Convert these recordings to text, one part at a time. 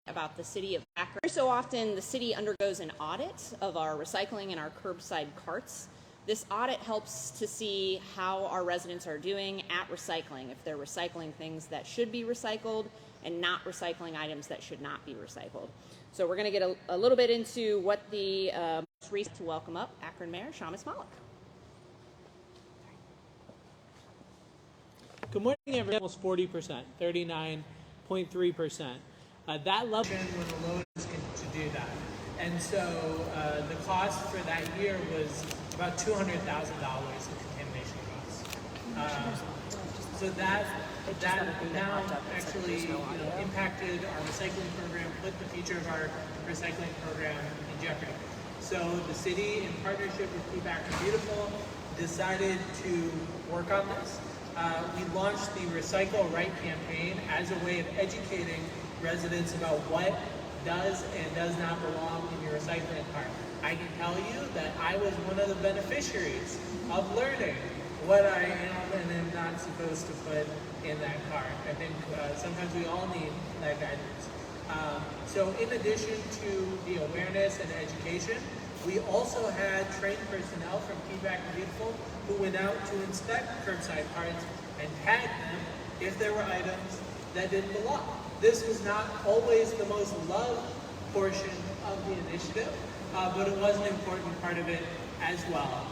about the city of Akron. Every so often, the city undergoes an audit of our recycling and our curbside carts. This audit helps to see how our residents are doing at recycling, if they're recycling things that should be recycled and not recycling items that should not be recycled. So we're going to get a little bit into what the most recent to welcome up Akron Mayor Shamus Malik. Good morning, everyone. Almost 40%, 39.3%. That level when the loan is to do that. And so the cost for that year was about $200,000 in contamination costs. So that now actually impacted our recycling program, put the future of our recycling program in jeopardy. So the city, in partnership with Keep Akron Beautiful, decided to work on this. We launched the Recycle Right campaign as a way of educating residents about what does and does not belong in your recycling cart. I can tell you that I was one of the beneficiaries of learning what I am and am not supposed to put in that cart. I think sometimes we all need that guidance. So in addition to the awareness and education, we also had trained personnel from Keep Akron Beautiful who went out to inspect curbside carts and tag them if there were items that didn't belong. This was not always the most loved portion of the initiative, but it was an important part of it as well.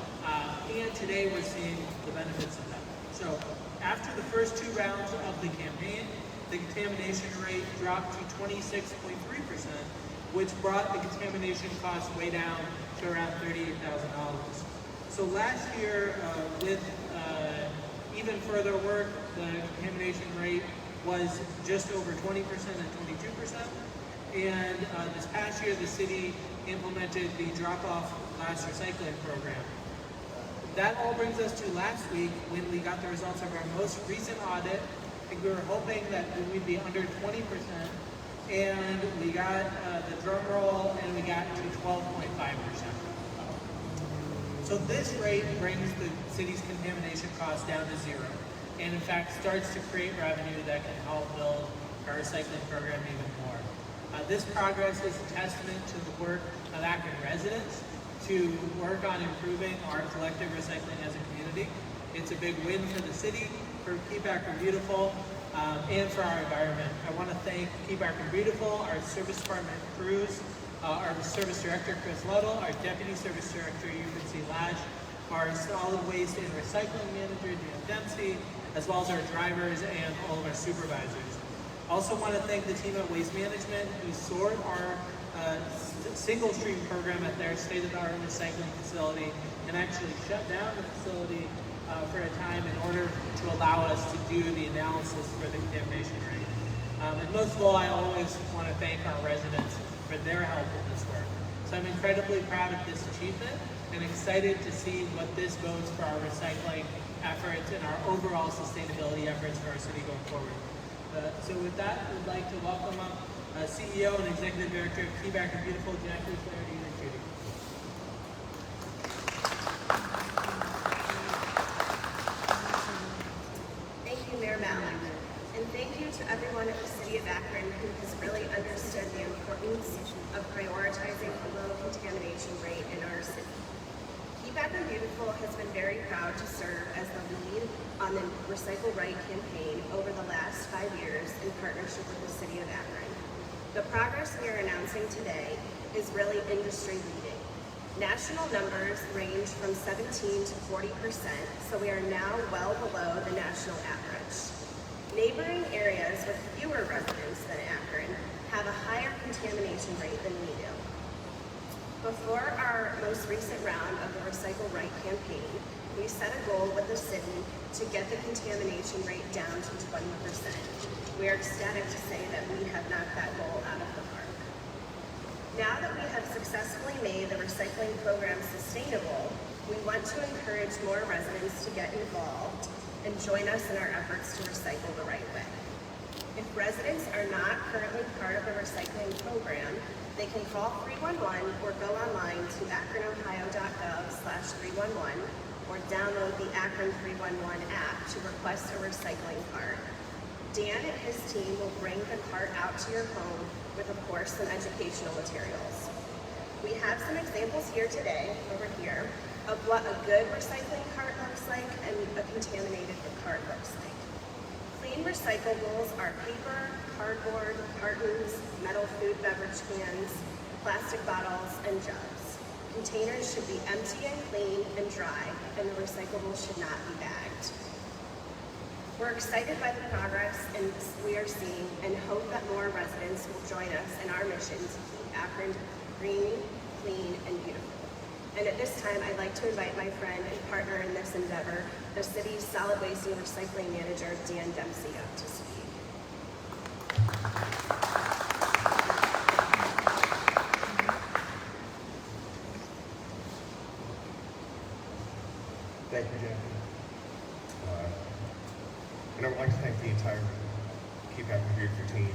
And today we're seeing the benefits of that. So after the first two rounds of the campaign, the contamination rate dropped to 26.3%, which brought the contamination cost way down to around $38,000. So last year, with even further work, the contamination rate was just over 20% and 22%. And this past year, the city implemented the drop-off glass recycling program. That all brings us to last week when we got the results of our most recent audit. I think we were hoping that we'd be under 20%, and we got the drum roll, and we got to 12.5%. So this rate brings the city's contamination costs down to zero, and in fact starts to create revenue that can help build our recycling program even more. This progress is a testament to the work of Akron residents to work on improving our collective recycling as a community. It's a big win for the city, for Keep Akron Beautiful, and for our environment. I want to thank Keep Akron Beautiful, our service department crews, our service director, Chris Luddle, our deputy service director, UNC Lash, our solid waste and recycling manager, Dan Dempsey, as well as our drivers and all of our supervisors. Also want to thank the team at Waste Management who soared our single stream program at their state-of-the-art recycling facility and actually shut down the facility for a time in order to allow us to do the analysis for the contamination rate. And most of all, I always want to thank our residents for their help in this work. So I'm incredibly proud of this achievement and excited to see what this bodes for our recycling efforts and our overall sustainability efforts for our city going forward. So with that, we'd like to welcome up CEO and Executive Director of Keep Akron Beautiful, Jackie Flaherty and Judy. Thank you, Mayor Malik. And thank you to everyone at the City of Akron who has really understood the importance of prioritizing the low contamination rate in our city. Keep Akron Beautiful has been very proud to serve as the lead on the Recycle Right campaign over the last 5 years in partnership with the City of Akron. The progress we are announcing today is really industry leading. National numbers range from 17 to 40%, so we are now well below the national average. Neighboring areas with fewer residents than Akron have a higher contamination rate than we do. Before our most recent round of the Recycle Right campaign, we set a goal with the city to get the contamination rate down to 20%. We are ecstatic to say that we have knocked that goal out of the park. Now that we have successfully made the recycling program sustainable, we want to encourage more residents to get involved and join us in our efforts to recycle the right way. If residents are not currently part of the recycling program, they can call 311 or go online to akronohio.gov/311 or download the Akron 311 app to request a recycling card. Dan and his team will bring the cart out to your home with, of course, some educational materials. We have some examples here today, over here, of what a good recycling cart looks like and a contaminated cart looks like. Clean recyclables are paper, cardboard, cartons, metal food beverage cans, plastic bottles, and jugs. Containers should be empty and clean and dry, and the recyclables should not be bagged. We're excited by the progress we are seeing and hope that more residents will join us in our mission to keep Akron green, clean, and beautiful. And at this time, I'd like to invite my friend and partner in this endeavor, the city's solid waste and recycling manager, Dan Dempsey, up to speak. Thank you, Jackie. And I would like to thank the entire Keep Akron Beautiful team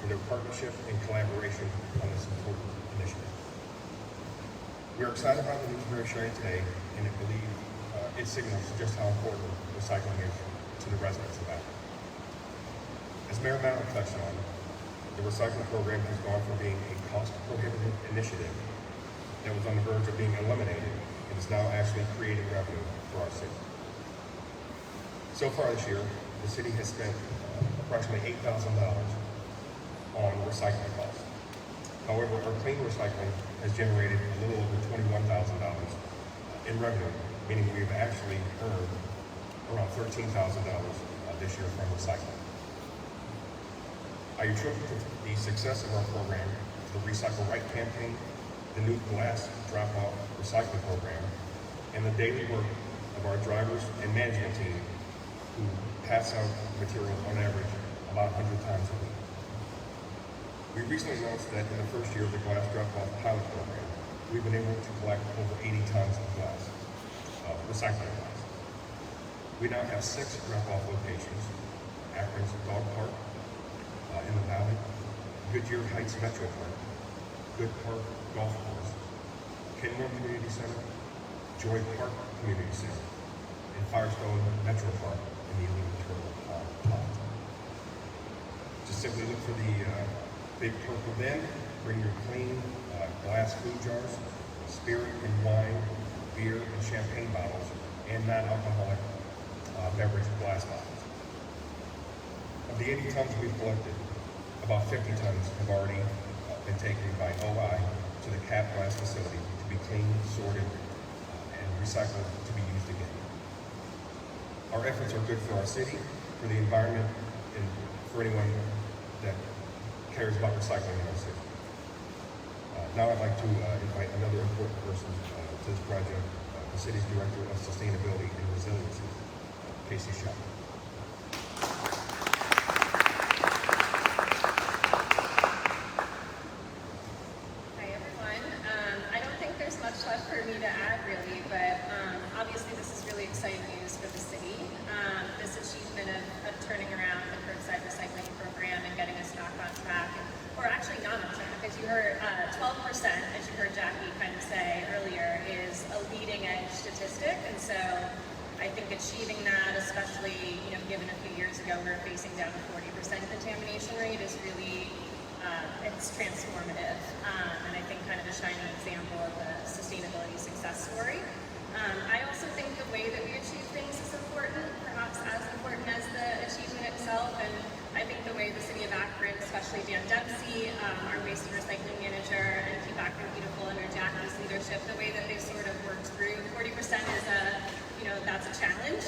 for their partnership and collaboration on this important initiative. We are excited about the news we are sharing today, and I believe it signals just how important recycling is to the residents of Akron. As Mayor Mallon touched on, the recycling program has gone from being a cost-prohibitive initiative that was on the verge of being eliminated and is now actually creating revenue for our city. So far this year, the city has spent approximately $8,000 on recycling costs. However, our clean recycling has generated a little over $21,000 in revenue, meaning we've actually earned around $13,000 this year from recycling. I attribute the success of our program to the Recycle Right campaign, the new glass drop-off recycling program, and the daily work of our drivers and management team who pass out materials on average about 100 times a week. We recently announced that in the first year of the glass drop-off pilot program, we've been able to collect over 80 tons of glass, recycling glass. We now have 6 drop-off locations: Akron's Dog Park in the Valley, Goodyear Heights Metro Park, Good Park Golf Course, Kenmore Community Center, Joy Park Community Center, and Firestone Metro Park in the Illegal Turtle Pond. Just simply look for the big purple bin, bring your clean glass food jars, spirit and wine, beer and champagne bottles, and non-alcoholic beverage glass bottles. Of the 80 tons we've collected, about 50 tons have already been taken by OI to the CAP glass facility to be cleaned, sorted, and recycled to be used again. Our efforts are good for our city, for the environment, and for anyone that cares about recycling in our city. Now I'd like to invite another important person to this project, the city's Director of Sustainability and Resiliency, Casey Shaw. Hi everyone. I don't think there's much left for me to add really, but obviously this is really exciting news for the city. This achievement of turning around the curbside recycling program and getting us back on track, or actually not on track, as you heard, 12%, as you heard Jackie kind of say earlier, is a leading edge statistic, and so I think achieving that, especially given a few years ago we were facing down a 40% contamination rate, is really it's transformative, and I think kind of a shining example of a sustainability success story. I also think the way that we achieve things is important, perhaps as important as the achievement itself, and I think the way the City of Akron, especially Dan Dempsey, our waste and recycling manager, and Keep Akron Beautiful under Jackie's leadership, the way that they sort of worked through 40% is that's a challenge,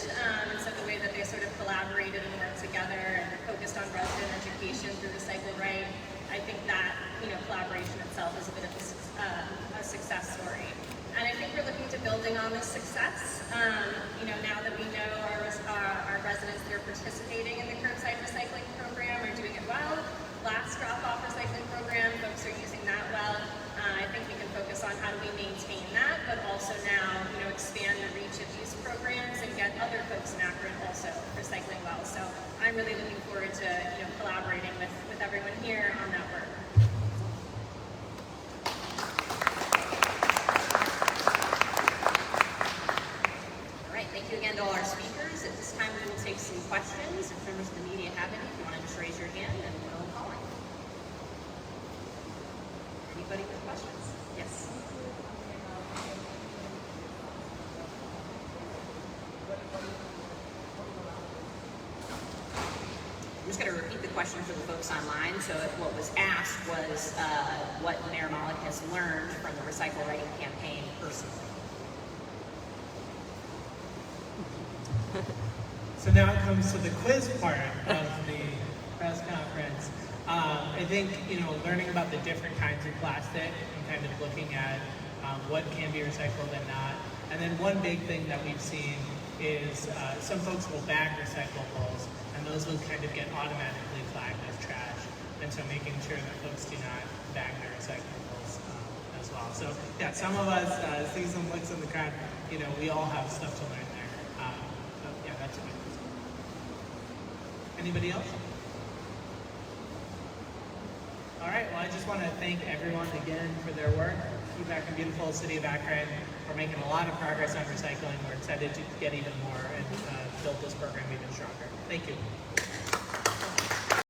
and so the way that they sort of collaborated and worked together and focused on resident education through Recycle Right, I think that collaboration itself is a bit of a success story. And I think we're looking to building on this success. Now that we know our residents that are participating in the curbside recycling program are doing it well. Last drop-off recycling Anybody with questions? Yes. I'm just going to repeat the question for the folks online. So what was asked was what Mayor Malik has learned from the Recycle Ready campaign personally. So now it comes to the quiz part of the press conference. I think, learning about the different kinds of plastic and kind of looking at what can be recycled and not. And then one big thing that we've seen is some folks will bag recyclables, and those will kind of get automatically flagged as trash. And so making sure that folks do not bag their recyclables as well. So yeah, some of us see some licks in the crowd. We all have stuff to learn there. So yeah, that's a good. Anybody else? All right, well, I just want to thank everyone again for their work. Keep Akron beautiful, City of Akron. We're making a lot of progress on recycling. We're excited to get even more and build this program even stronger. Thank you.